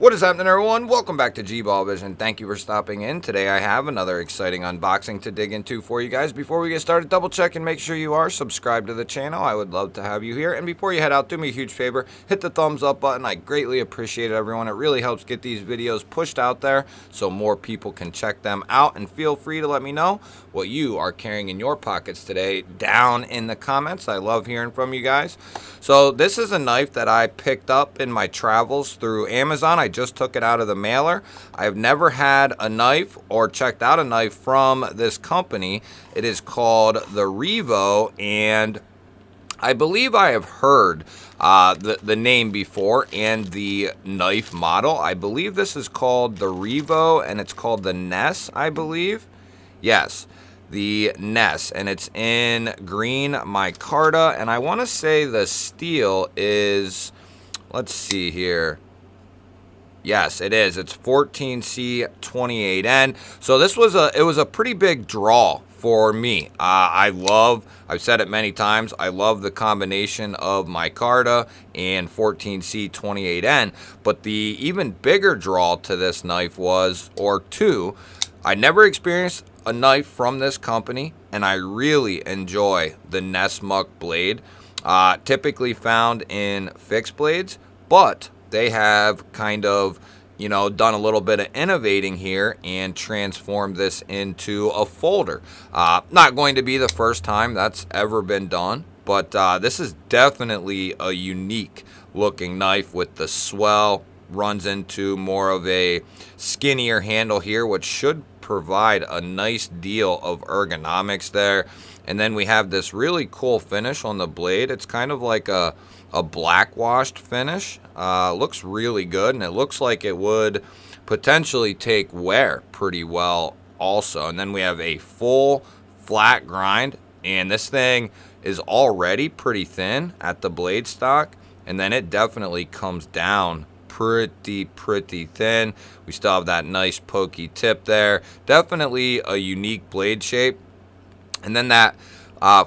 What is happening, everyone? Welcome back to G-Ball Vision. Thank you for stopping in. Today I have another exciting unboxing to dig into for you guys. Before we get started, double check and make sure you are subscribed to the channel. I would love to have you here. And before you head out, do me a huge favor, hit the thumbs up button. I greatly appreciate it, everyone. It really helps get these videos pushed out there so more people can check them out. And feel free to let me know what you are carrying in your pockets today down in the comments. I love hearing from you guys. So this is a knife that I picked up in my travels through Amazon. I just took it out of the mailer. I've never had a knife or checked out a knife from this company. It is called the REVO, and I believe I have heard the name before and the knife model. I believe this is called the REVO, and it's called the Ness, I believe. Yes, the Ness, and it's in green micarta, and I want to say the steel is, let's see here. Yes, it is. It's 14C28N. So this was it was a pretty big draw for me. I've said it many times, I love the combination of micarta and 14C28N, but the even bigger draw to this knife was, or two, I never experienced a knife from this company, and I really enjoy the Ness Muck blade. Typically found in fixed blades, but they have kind of, done a little bit of innovating here and transformed this into a folder. Not going to be the first time that's ever been done, but this is definitely a unique looking knife with the swell. Runs into more of a skinnier handle here, which should provide a nice deal of ergonomics there. And then we have this really cool finish on the blade. It's kind of like a black washed finish. Looks really good, and it looks like it would potentially take wear pretty well also. And then we have a full flat grind, and this thing is already pretty thin at the blade stock, and then it definitely comes down pretty thin. We still have that nice pokey tip there. Definitely a unique blade shape. And then that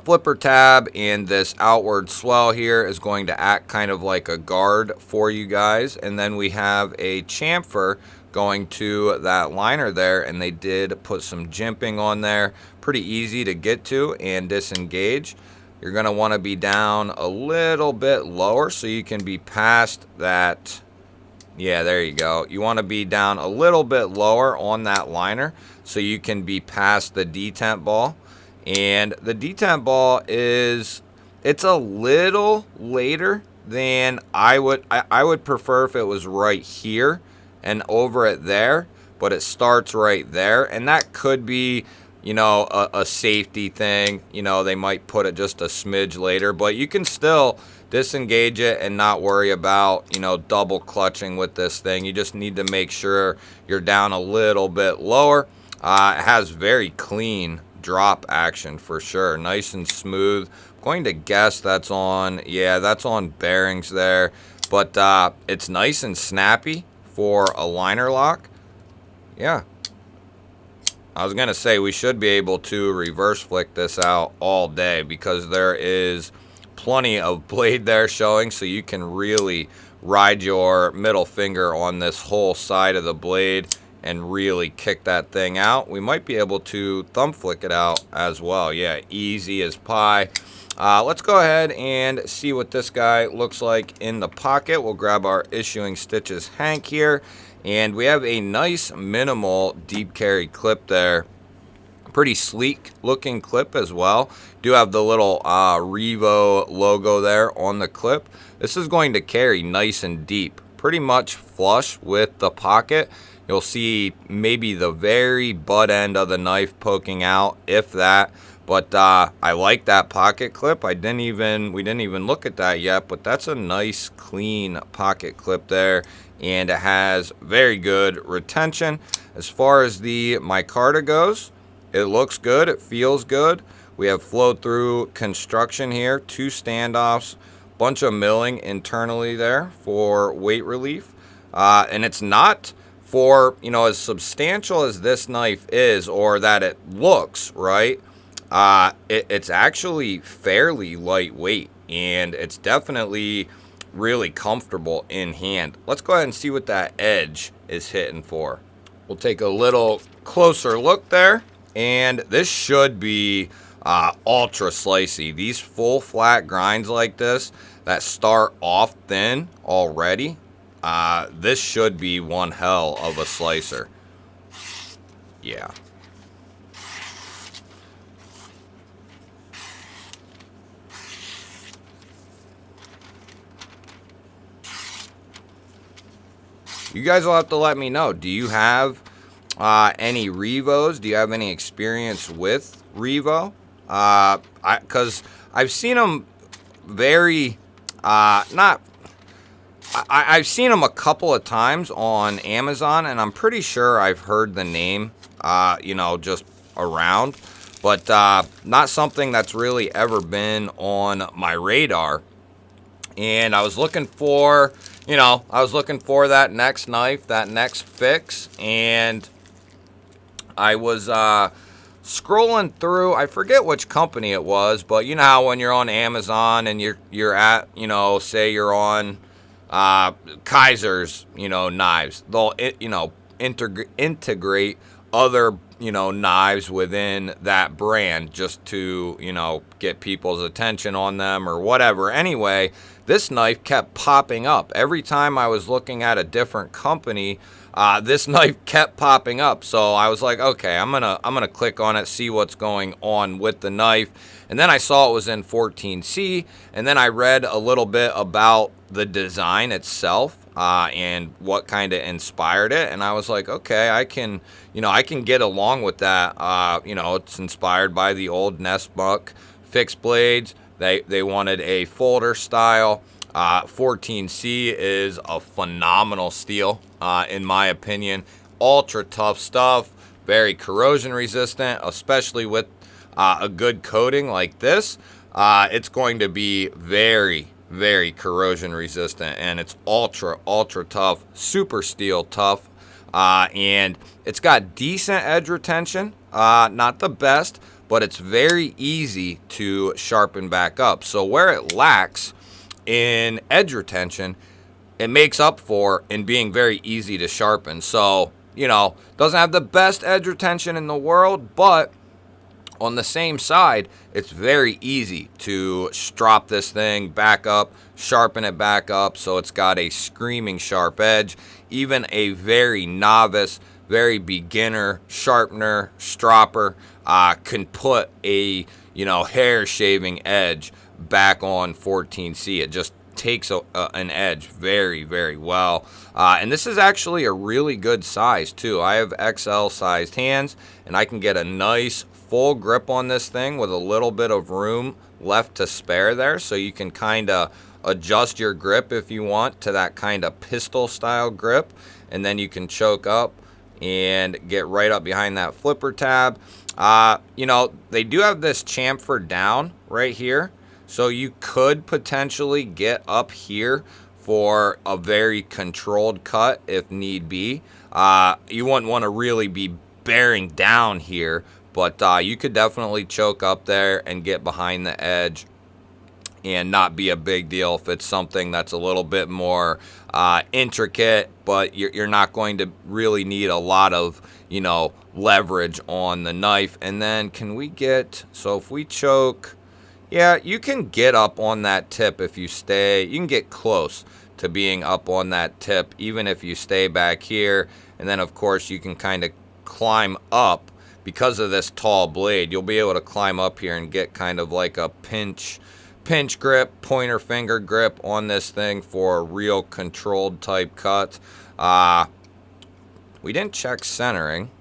flipper tab and this outward swell here is going to act kind of like a guard for you guys. And then we have a chamfer going to that liner there, and they did put some jimping on there. Pretty easy to get to and disengage. You're going to want to be down a little bit lower so you can be past that. Yeah, there you go. You want to be down a little bit lower on that liner so you can be past the detent ball. And the detent ball it's a little later than I would prefer if it was right here and over it there, but it starts right there, and that could be, a safety thing. They might put it just a smidge later, but you can still disengage it and not worry about, double clutching with this thing. You just need to make sure you're down a little bit lower. It has very clean drop action for sure. Nice and smooth. I'm going to guess that's on, yeah, that's on bearings there. But it's nice and snappy for a liner lock. Yeah. I was going to say we should be able to reverse flick this out all day because there is plenty of blade there showing, so you can really ride your middle finger on this whole side of the blade and really kick that thing out. We might be able to thumb flick it out as well. Yeah, easy as pie. Let's go ahead and see what this guy looks like in the pocket. We'll grab our Issuing Stitches Hank here, and we have a nice minimal deep carry clip there. Pretty sleek looking clip as well. Do have the little REVO logo there on the clip. This is going to carry nice and deep, pretty much flush with the pocket. You'll see maybe the very butt end of the knife poking out, if that. But I like that pocket clip. we didn't even look at that yet, but that's a nice clean pocket clip there, and it has very good retention. As far as the micarta goes, it looks good, it feels good. We have flow through construction here, 2 standoffs, bunch of milling internally there for weight relief. And it's not for, as substantial as this knife is, or that it looks, right? It's actually fairly lightweight, and it's definitely really comfortable in hand. Let's go ahead and see what that edge is hitting for. We'll take a little closer look there, and this should be ultra slicey. These full flat grinds like this that start off thin already, this should be one hell of a slicer. Yeah. You guys will have to let me know. Do you have any REVOs? Do you have any experience with REVO? Because I've seen them very, I've seen them a couple of times on Amazon, and I'm pretty sure I've heard the name, you know, just around, but not something that's really ever been on my radar. And I was looking for, you know, that next knife, that next fix, and I was scrolling through, I forget which company it was, but you know how when you're on Amazon and you're at, you know, say you're on Kaiser's, you know, knives, they'll, you know, integrate other, you know, knives within that brand just to, you know, get people's attention on them or whatever. Anyway, this knife kept popping up every time I was looking at a different company. This knife kept popping up, so I was like, okay, I'm gonna click on it, see what's going on with the knife. And then I saw it was in 14C, and then I read a little bit about the design itself and what kind of inspired it, and I was like, okay, I can get along with that. You know, it's inspired by the old Ness Buck fixed blades. They wanted a folder style. 14C is a phenomenal steel, in my opinion. Ultra tough stuff, very corrosion resistant, especially with a good coating like this. It's going to be very, very corrosion resistant, and it's ultra tough, super steel tough, and it's got decent edge retention, not the best, but it's very easy to sharpen back up. So where it lacks in edge retention, it makes up for in being very easy to sharpen. So, you know, doesn't have the best edge retention in the world, but on the same side, it's very easy to strop this thing back up, sharpen it back up, so it's got a screaming sharp edge. Even a very novice, very beginner sharpener, stropper can put a, you know, hair shaving edge back on 14C. It just takes an edge very, very well. And this is actually a really good size too. I have XL sized hands, and I can get a nice full grip on this thing with a little bit of room left to spare there, so you can kind of adjust your grip if you want to that kind of pistol style grip, and then you can choke up and get right up behind that flipper tab. You know, they do have this chamfer down right here, so you could potentially get up here for a very controlled cut if need be. You wouldn't want to really be bearing down here, but you could definitely choke up there and get behind the edge and not be a big deal if it's something that's a little bit more intricate, but you're not going to really need a lot of, you know, leverage on the knife. And then can we get, so if we choke, yeah, you can get up on that tip if you stay, you can get close to being up on that tip even if you stay back here. And then of course you can kind of climb up because of this tall blade. You'll be able to climb up here and get kind of like a pinch grip, pointer finger grip on this thing for a real controlled type cut. We didn't check centering.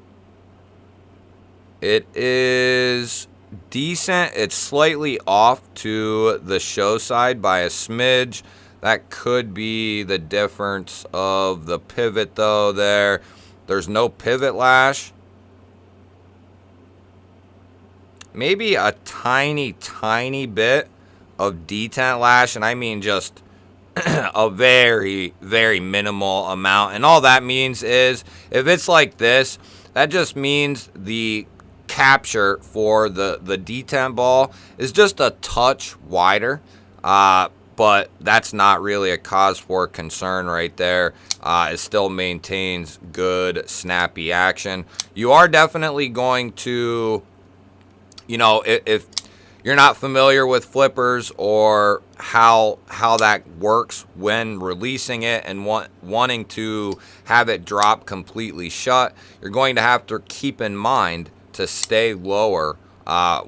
It is decent. It's slightly off to the show side by a smidge. That could be the difference of the pivot though there. There's no pivot lash. Maybe a tiny bit of detent lash, and I mean just a very, very minimal amount. And all that means is if it's like this, that just means the capture for the detent ball is just a touch wider. but that's not really a cause for concern right there. It still maintains good snappy action. You are definitely going to, you know, if you're not familiar with flippers or how that works when releasing it and wanting to have it drop completely shut, you're going to have to keep in mind to stay lower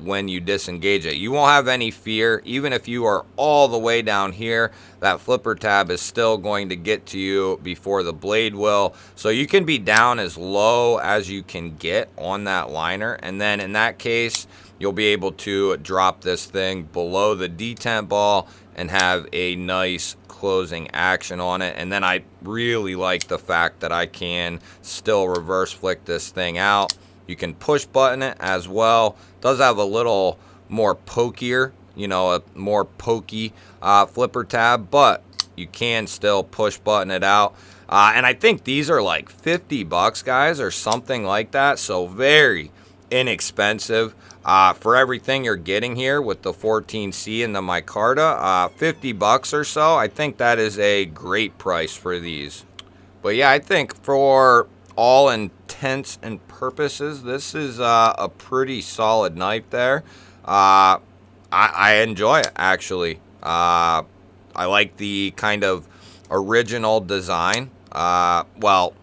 when you disengage it. You won't have any fear. Even if you are all the way down here, that flipper tab is still going to get to you before the blade will. So you can be down as low as you can get on that liner, and then in that case, you'll be able to drop this thing below the detent ball and have a nice closing action on it. And then I really like the fact that I can still reverse flick this thing out. You can push button it as well. It does have a little more pokier, you know, a more pokey flipper tab, but you can still push button it out. And I think these are like 50 bucks, guys, or something like that. So very inexpensive for everything you're getting here with the 14C and the micarta. 50 bucks or so. I think that is a great price for these. But yeah, I think for all intents and purposes, this is a pretty solid knife there. I enjoy it, actually. I like the kind of original design. Well,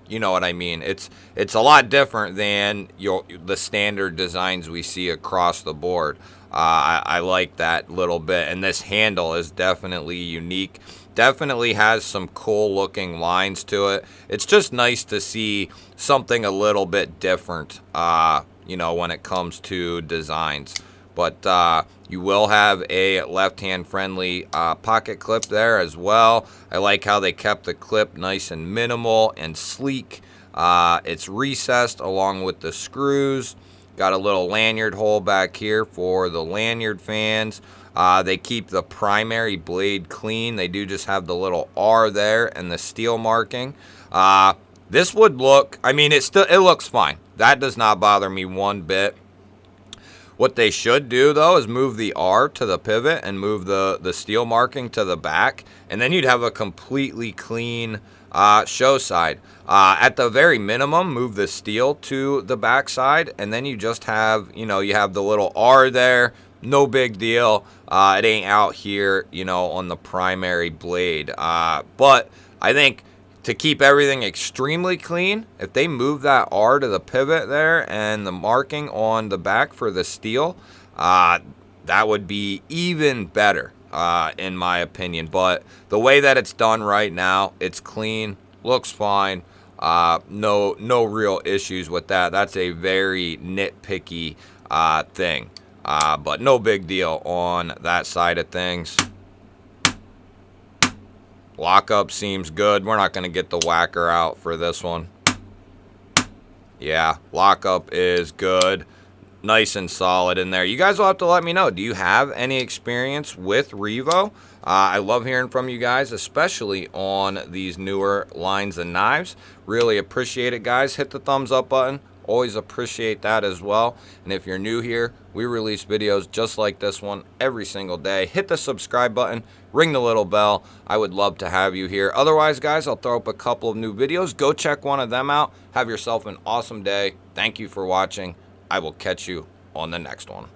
you know what I mean. It's a lot different than the standard designs we see across the board. I like that little bit, and this handle is definitely unique. Definitely has some cool looking lines to it. It's just nice to see something a little bit different, you know, when it comes to designs. But you will have a left-hand friendly pocket clip there as well. I like how they kept the clip nice and minimal and sleek. It's recessed along with the screws. Got a little lanyard hole back here for the lanyard fans. They keep the primary blade clean. They do just have the little R there and the steel marking. This would look, I mean, it looks fine. That does not bother me one bit. What they should do, though, is move the R to the pivot and move the steel marking to the back, and then you'd have a completely clean show side. At the very minimum, move the steel to the back side, and then you just have, you know, you have the little R there. No big deal. It ain't out here, you know, on the primary blade. But I think to keep everything extremely clean, if they move that R to the pivot there and the marking on the back for the steel, that would be even better, in my opinion. But the way that it's done right now, it's clean, looks fine. No real issues with that. That's a very nitpicky thing. But no big deal on that side of things. Lockup seems good. We're not going to get the whacker out for this one. Yeah, lockup is good. Nice and solid in there. You guys will have to let me know. Do you have any experience with REVO? I love hearing from you guys, especially on these newer lines and knives. Really appreciate it, guys. Hit the thumbs up button. Always appreciate that as well. And if you're new here, we release videos just like this one every single day. Hit the subscribe button, ring the little bell. I would love to have you here. Otherwise, guys, I'll throw up a couple of new videos. Go check one of them out. Have yourself an awesome day. Thank you for watching. I will catch you on the next one.